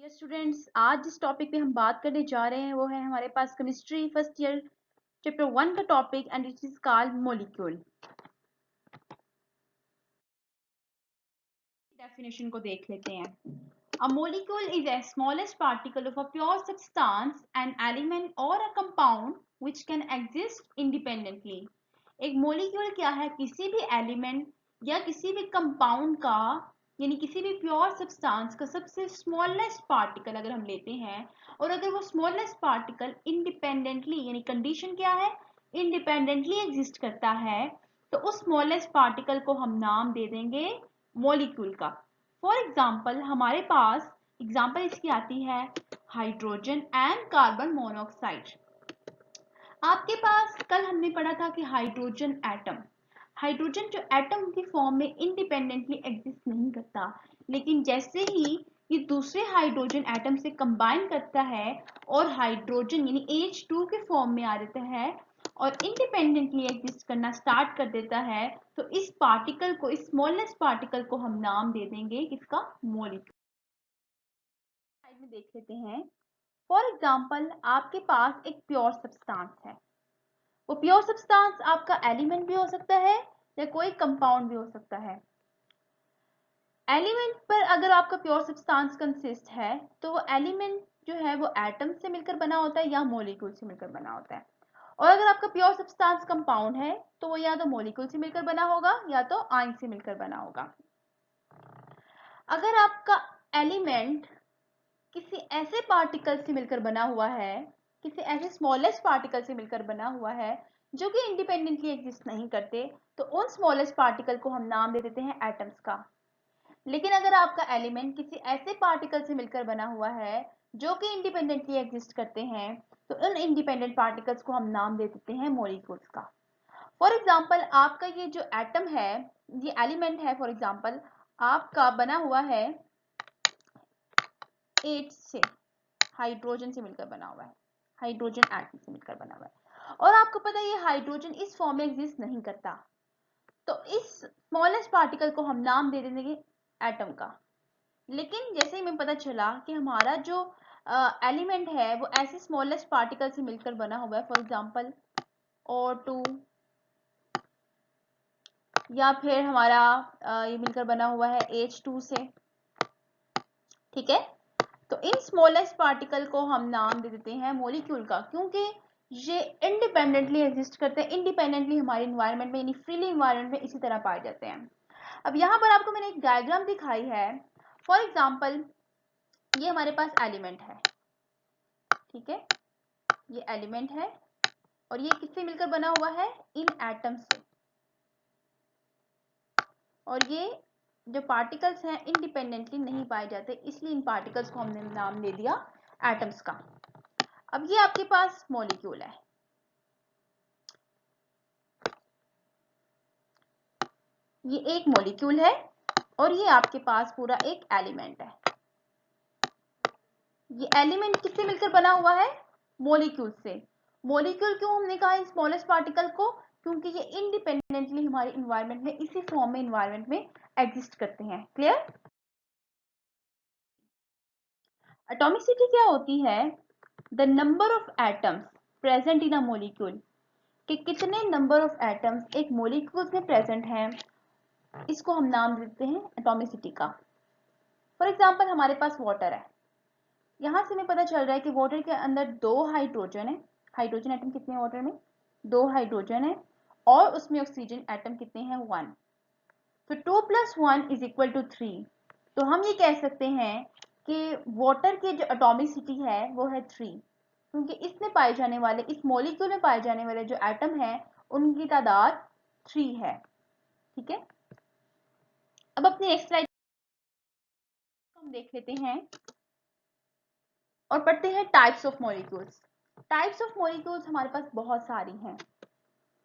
Dear students, आज जिस topic पे हम बात करने जा रहे हैं वो है हमारे पास केमिस्ट्री फर्स्ट ईयर चैप्टर 1 का topic and it is called molecule. Definition को देख लेते हैं। A molecule is a smallest particle of a pure substance, an element or a compound which can exist independently। एक मॉलिक्यूल क्या है? किसी भी एलिमेंट या किसी भी कंपाउंड का, यानी किसी भी प्योर सब्सटेंस का सबसे स्मॉलेस्ट पार्टिकल अगर हम लेते हैं और अगर वो स्मॉलेस्ट पार्टिकल इंडिपेंडेंटली, यानी कंडीशन क्या है, इंडिपेंडेंटली एग्जिस्ट करता है, तो उस स्मॉलेस्ट पार्टिकल को हम नाम दे देंगे मॉलिक्यूल का। फॉर एग्जाम्पल हमारे पास एग्जाम्पल इसकी आती है हाइड्रोजन एंड कार्बन मोनोऑक्साइड। आपके पास कल हमने पढ़ा था कि हाइड्रोजन जो एटम की फॉर्म में इंडिपेंडेंटली एग्जिस्ट नहीं करता, लेकिन जैसे ही ये दूसरे हाइड्रोजन एटम से कंबाइन करता है और हाइड्रोजन यानी H2 के फॉर्म में आ जाता है और इंडिपेंडेंटली एग्जिस्ट करना स्टार्ट कर देता है, तो इस पार्टिकल को, इस स्मॉलेस्ट पार्टिकल को हम नाम दे देंगे किसका? मॉलिक्यूल। साइड में देख लेते हैं। फॉर एग्जाम्पल आपके पास एक प्योर सब्सटेंस है। वो प्योर सब्सटेंस आपका एलिमेंट भी हो सकता है या कोई कंपाउंड भी हो सकता है। एलिमेंट पर अगर आपका प्योर सब्सटेंस कंसिस्ट है तो वो एलिमेंट जो है वो एटम से मिलकर बना होता है या मॉलिक्यूल से मिलकर बना होता है। और अगर आपका प्योर सब्सटेंस कंपाउंड है तो वो या तो मॉलिक्यूल से मिलकर बना होगा या तो आयन से मिलकर बना होगा। अगर आपका एलिमेंट किसी ऐसे पार्टिकल से मिलकर बना हुआ है, किसी ऐसे स्मॉलेस्ट पार्टिकल से मिलकर बना हुआ है जो कि इंडिपेंडेंटली एग्जिस्ट नहीं करते, तो उन स्मॉलेस्ट पार्टिकल को हम नाम दे देते हैं एटम्स का। लेकिन अगर आपका एलिमेंट किसी ऐसे पार्टिकल से मिलकर बना हुआ है जो कि इंडिपेंडेंटली एग्जिस्ट करते हैं, तो उन इंडिपेंडेंट पार्टिकल्स को हम नाम दे देते हैं मॉलिक्यूल्स का। फॉर एग्जाम्पल आपका ये जो एटम है, ये एलिमेंट है, फॉर एग्जाम्पल आपका बना हुआ है H से, हाइड्रोजन से मिलकर बना हुआ है, हाइड्रोजन एटम से मिलकर बना हुआ है, और आपको पता है ये हाइड्रोजन इस फॉर्म में एग्जिस्ट नहीं करता, तो इस स्मॉलेस्ट पार्टिकल को हम नाम दे देंगे एटम का। लेकिन जैसे ही हमें पता चला कि हमारा जो एलिमेंट है वो ऐसे स्मॉलेस्ट पार्टिकल से मिलकर बना हुआ है, फॉर एग्जांपल O2, या फिर हमारा ये मिलकर बना हुआ है H2 से, ठीक है, तो इन स्मॉलेस्ट पार्टिकल को हम नाम दे देते हैं मॉलिक्यूल का, क्योंकि ये इंडिपेंडेंटली एग्जिस्ट करते हैं, इंडिपेंडेंटली हमारे इन्वायरमेंट में यानी फ्रीली इन्वायरमेंट में इसी तरह पाए जाते हैं। अब यहाँ पर आपको मैंने एक डायग्राम दिखाई है। फॉर एग्जाम्पल ये हमारे पास एलिमेंट है, ठीक है, ये एलिमेंट है और ये किससे मिलकर बना हुआ है? इन एटम से। और ये जो पार्टिकल्स हैं इंडिपेंडेंटली नहीं पाए जाते, इसलिए इन पार्टिकल्स को हमने नाम दे दिया एटम्स का। अब ये आपके पास मॉलिक्यूल है, ये एक मॉलिक्यूल है और ये आपके पास पूरा एक एलिमेंट है। ये एलिमेंट किससे मिलकर बना हुआ है? मॉलिक्यूल से। मॉलिक्यूल क्यों हमने कहा है स्मॉलेस्ट पार्टिकल को? क्योंकि ये इंडिपेंडेंटली हमारे इन्वायरमेंट में इसी फॉर्म में इन्वायरमेंट में एग्जिस्ट करते हैं। क्लियर? एटॉमिसिटी क्या होती है? The number of atoms present in a molecule, कि कितने नंबर ऑफ एटम्स एक मॉलिक्यूल में प्रेजेंट हैं, इसको हम नाम देते हैं एटॉमिसिटी का। फॉर एग्जांपल हमारे पास वाटर है, यहां से हमें पता चल रहा है कि वाटर के अंदर 2 हाइड्रोजन है। हाइड्रोजन एटम कितने हैं वाटर में? 2 हाइड्रोजन है और उसमें ऑक्सीजन एटम कितने हैं? 1। तो 2 + 1 = 3। तो हम ये कह सकते हैं कि वाटर की जो एटॉमिसिटी है वो है 3, क्योंकि इसमें पाए जाने वाले, इस मॉलिक्यूल में पाए जाने वाले जो एटम है उनकी तादाद 3 है। ठीक है, अब अपनी नेक्स्ट स्लाइड हम देख लेते हैं और पढ़ते हैं types of molecules. Types of molecules हमारे पास बहुत सारी हैं।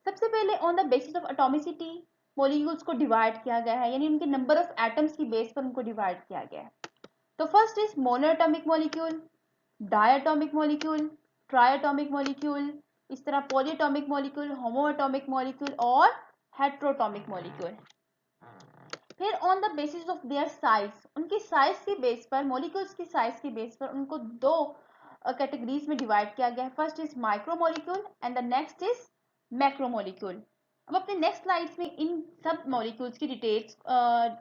सबसे पहले on the basis of atomicity molecules को डिवाइड किया गया है, यानी उनके नंबर ऑफ एटम्स की बेस पर उनको डिवाइड किया गया है। तो first is monoatomic molecule, diatomic molecule, triatomic molecule, इस तरह पॉलीएटॉमिक मॉलिक्यूल, होमोएटॉमिक मॉलिक्यूल और हेट्रोटॉमिक मॉलिक्यूल। फिर on the basis of their size, उनकी साइज के बेस पर, मॉलिक्यूल्स की साइज के बेस पर उनको दो कैटेगरीज में डिवाइड किया गया है। First is micromolecule and the next is macromolecule. अब अपने नेक्स्ट स्लाइड्स में इन सब मॉलिक्यूल्स की डिटेल्स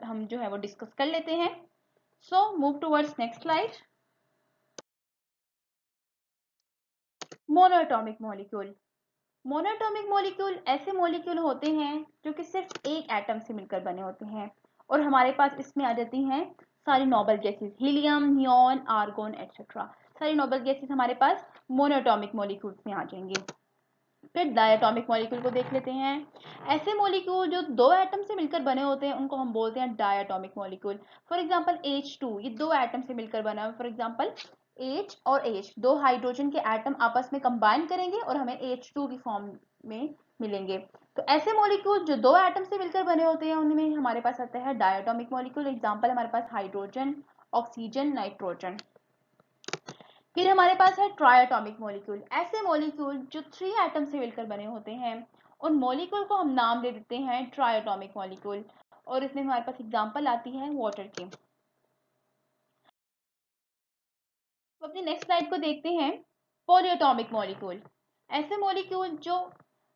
हम जो है वो डिस्कस कर लेते हैं। So move towards next slide. Monoatomic molecule. Monoatomic molecule ऐसे मॉलिक्यूल होते हैं जो कि सिर्फ एक एटम से मिलकर बने होते हैं, और हमारे पास इसमें आ जाती हैं सारी noble gases, helium, neon, argon etcetera. सारी नोबल गैसेस हमारे पास मोनोएटॉमिक मॉलिक्यूल्स में आ जाएंगे। फिर डायटॉमिक मॉलिक्यूल को देख लेते हैं। ऐसे मॉलिक्यूल जो दो एटम से मिलकर बने होते हैं उनको हम बोलते हैं diatomic molecule. For example H2, ये दो एटम से मिलकर बना है। फॉर एग्जांपल H और H, दो हाइड्रोजन के एटम आपस में कंबाइन करेंगे और हमें H2 की फॉर्म में मिलेंगे। तो ऐसे मॉलिक्यूल जो दो एटम से मिलकर बने होते हैं उनमें हमारे पास आता है डायटॉमिक मॉलिक्यूल। एग्जाम्पल हमारे पास हाइड्रोजन, ऑक्सीजन, नाइट्रोजन। फिर हमारे पास है ट्राइएटॉमिक मॉलिक्यूल। ऐसे मॉलिक्यूल जो थ्री एटम से मिलकर बने होते हैं, उन मॉलिक्यूल को हम नाम दे देते हैं ट्राइएटॉमिक मॉलिक्यूल। और इसमें हमारे पास एग्जांपल आती है वाटर की। तो अपनी नेक्स्ट स्लाइड को देखते हैं। Polyatomic molecule. ऐसे मॉलिक्यूल जो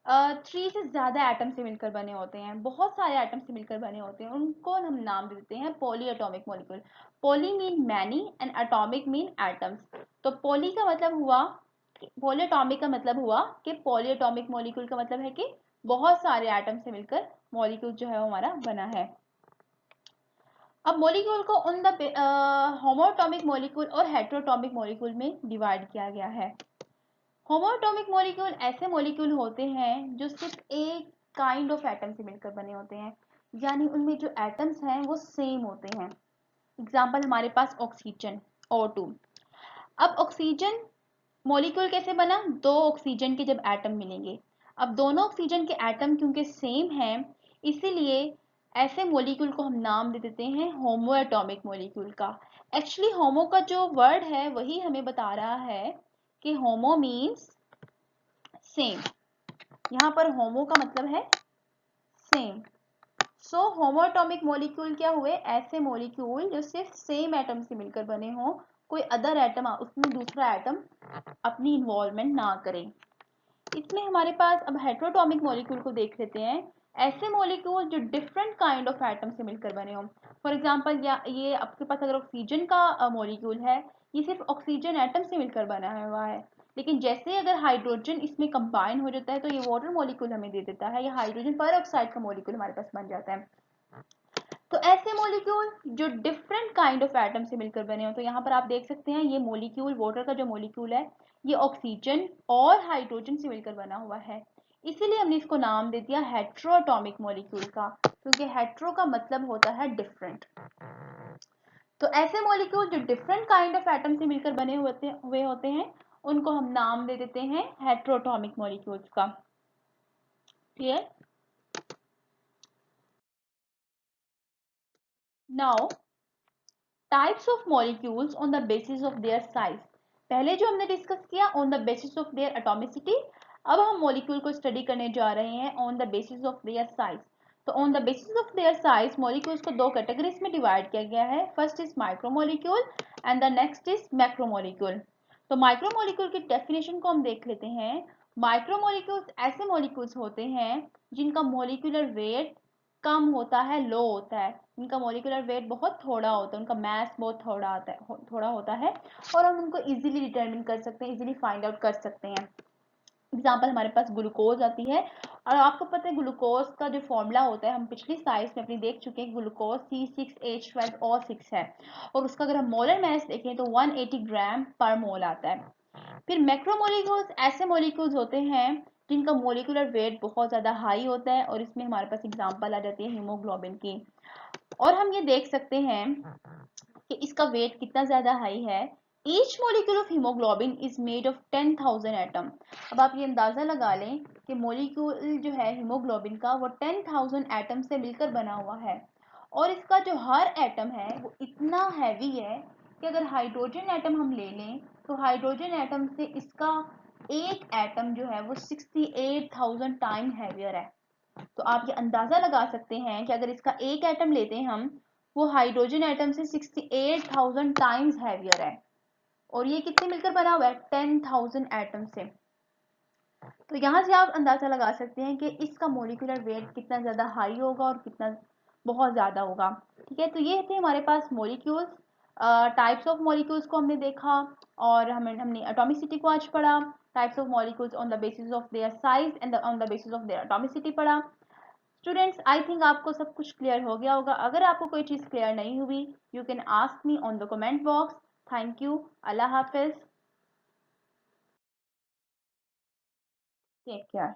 थ्री से ज्यादा एटम से मिलकर बने होते हैं, बहुत सारे एटम से मिलकर बने होते हैं, उनको हम नाम दे देते हैं polyatomic molecule. Poly mean many and atomic mean atoms. तो पॉली का मतलब हुआ, पॉलीएटॉमिक का मतलब हुआ कि पॉलीएटॉमिक मॉलिक्यूल का मतलब है कि बहुत सारे एटम से मिलकर मॉलिक्यूल जो है वो हमारा बना है। अब मॉलिक्यूल को उन द होमोएटॉमिक मॉलिक्यूल और हेटेरोटॉमिक मॉलिक्यूल में डिवाइड किया गया है। होमोएटॉमिक मॉलिक्यूल ऐसे मॉलिक्यूल होते हैं जो सिर्फ एक काइंड ऑफ एटम से मिलकर बने होते हैं, यानी उनमें जो एटम्स हैं वो सेम होते हैं। एग्जाम्पल हमारे पास ऑक्सीजन, O2। अब ऑक्सीजन मॉलिक्यूल कैसे बना? दो ऑक्सीजन के जब एटम मिलेंगे, अब दोनों ऑक्सीजन के एटम क्योंकि सेम हैं, इसीलिए ऐसे मॉलिक्यूल को हम नाम दे देते हैं होमोएटॉमिक मॉलिक्यूल का। एक्चुअली होमो का जो वर्ड है वही हमें बता रहा है कि होमो मीन्स सेम। यहाँ पर होमो का मतलब है सेम। सो होमोएटॉमिक मॉलिक्यूल क्या हुए? ऐसे मॉलिक्यूल जो सिर्फ सेम एटम से मिलकर बने हों, कोई अदर एटम उसमें दूसरा एटम अपनी इन्वॉल्वमेंट ना करें। इसमें हमारे पास अब हेटेरोटॉमिक मॉलिक्यूल को देख लेते हैं। ऐसे मॉलिक्यूल जो डिफरेंट काइंड ऑफ एटम से मिलकर बने हों। फॉर एग्जांपल ये आपके पास अगर ऑक्सीजन का मॉलिक्यूल है, ये सिर्फ ऑक्सीजन एटम से मिलकर बना हुआ है, लेकिन जैसे अगर हाइड्रोजन इसमें कंबाइन हो जाता है तो ये वाटर मॉलिक्यूल हमें दे देता है, या हाइड्रोजन पर ऑक्साइड का मॉलिक्यूल हमारे पास बन जाता है। तो ऐसे मॉलिक्यूल जो डिफरेंट काइंड ऑफ एटम से मिलकर बने हो, तो यहाँ पर आप देख सकते हैं ये मॉलिक्यूल, वाटर का जो मॉलिक्यूल है, ये ऑक्सीजन और हाइड्रोजन से मिलकर बना हुआ है, इसीलिए हमने इसको नाम दे दिया हेटेरोटॉमिक मॉलिक्यूल का, क्योंकि हेटेरो का मतलब होता है डिफरेंट। तो ऐसे मॉलिक्यूल जो डिफरेंट काइंड ऑफ एटम से मिलकर बने हुए होते हैं, उनको हम नाम दे देते हैं हेटेरोटॉमिक मॉलिक्यूल्स का। Clear? Now types of molecules on the basis of their size. पहले जो हमने डिस्कस किया on the basis of their atomicity, अब हम मॉलिक्यूल को स्टडी करने जा रहे हैं on the basis of their size. तो on the basis of their size molecules को दो कैटेगरीज में डिवाइड किया गया है। First is micromolecule and the next is macromolecule. तो माइक्रोमोलिक्यूल की डेफिनेशन को हम देख लेते हैं। माइक्रोमोलिक्यूल्स ऐसे मॉलिक्यूल्स होते हैं जिनका मॉलिक्यूलर वेट कम होता है, लो होता है, उनका मॉलिक्यूलर वेट बहुत थोड़ा होता है, उनका मास बहुत थोड़ा होता है, और हम उनको इजीली डिटरमिन कर सकते हैं, इजीली फाइंड आउट कर सकते हैं। एग्जाम्पल हमारे पास ग्लूकोज आती है, और आपको पता है ग्लूकोज का जो फॉर्मूला होता है हम पिछली स्लाइड्स में अपनी देख चुके हैं। ग्लूकोज C6H12O6 है, और उसका अगर हम मोलर मास देखें तो 180 ग्राम पर मोल आता है। फिर मैक्रोमोलिक्यूल्स ऐसे मॉलिक्यूल्स होते हैं जिनका मॉलिक्यूलर वेट बहुत ज़्यादा हाई होता है, और इसमें हमारे पास एग्जांपल आ जाती है हीमोग्लोबिन की। और हम ये देख सकते हैं कि इसका वेट कितना ज़्यादा हाई है। Each molecule of haemoglobin is made of 10,000 atom. अब आप ये अंदाज़ा लगा लें कि मॉलिक्यूल जो है हीमोग्लोबिन का वो 10,000 एटम से मिलकर बना हुआ है, और इसका जो हर एटम है वो इतना हैवी है कि अगर हाइड्रोजन एटम हम ले लें तो हाइड्रोजन एटम से इसका एक एटम जो है वो 68,000 टाइम हैवियर है। तो आप ये अंदाजा लगा सकते हैं कि अगर इसका एक एटम लेते हैं हम, वो हाइड्रोजन एटम से 68,000 टाइम्स हैवियर है, और ये किससे मिलकर बना हुआ है? 10,000 एटम से। तो यहाँ से आप अंदाजा लगा सकते हैं कि इसका मोलिकुलर वेट कितना ज़्यादा हाई होगा और कितना बहुत ज़्यादा होगा। ठीक है, तो ये थे हमारे पास मोलिक्यूल्स, टाइप्स ऑफ मोलिक्यूल्स को हमने देखा, और हमने एटॉमिसिटी को आज पढ़ा, types of molecules on the basis of their size and on the basis of their atomicity पढ़ा। स्टूडेंट्स, आई थिंक आपको सब कुछ क्लियर हो गया होगा। अगर आपको कोई चीज़ क्लियर नहीं हुई, you can ask me on the comment box. Thank you. Allah हाफिज। Take care.